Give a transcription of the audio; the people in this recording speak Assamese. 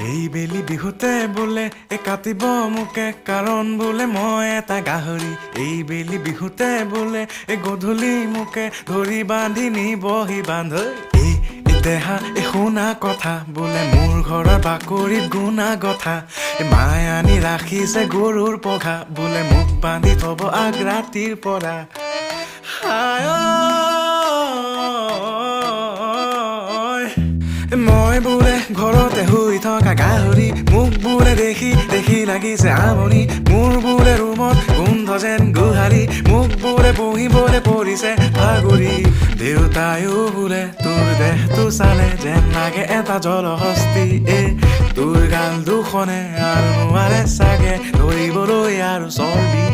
এই বেলি বিহুতে বোলে কাটিব মোকে কাৰণ বোলে মই এটা গাহৰি এই বেলি বিহুতে বোলে গধূলি মোকে ধৰি বান্ধি নিবহি বান্ধ এই দেহা শুনা কথা বোলে মোৰ ঘৰৰ বাকৰিত গুণা কথা মায়ে আনি ৰাখিছে গৰুৰ পঘা বোলে মোক বান্ধি থব আগ ৰাতিৰ পৰা মই বোলে ঘৰতে শুই থকা গাহৰি মোক বোলে দেখি দেখি লাগিছে আমনি মোৰ বোলে ৰুমত গোন্ধ যেন গোহাৰি মোক বোলে বহিবলৈ পৰিছে ভাগৰি দেউতায়ো বোলে তোৰ দেহটো চালে যেন লাগে এটা জলহস্তি তোৰ গাল দুখনে আৰু নোৱাৰে চাগে ধৰিবলৈ আৰু চৰ্বি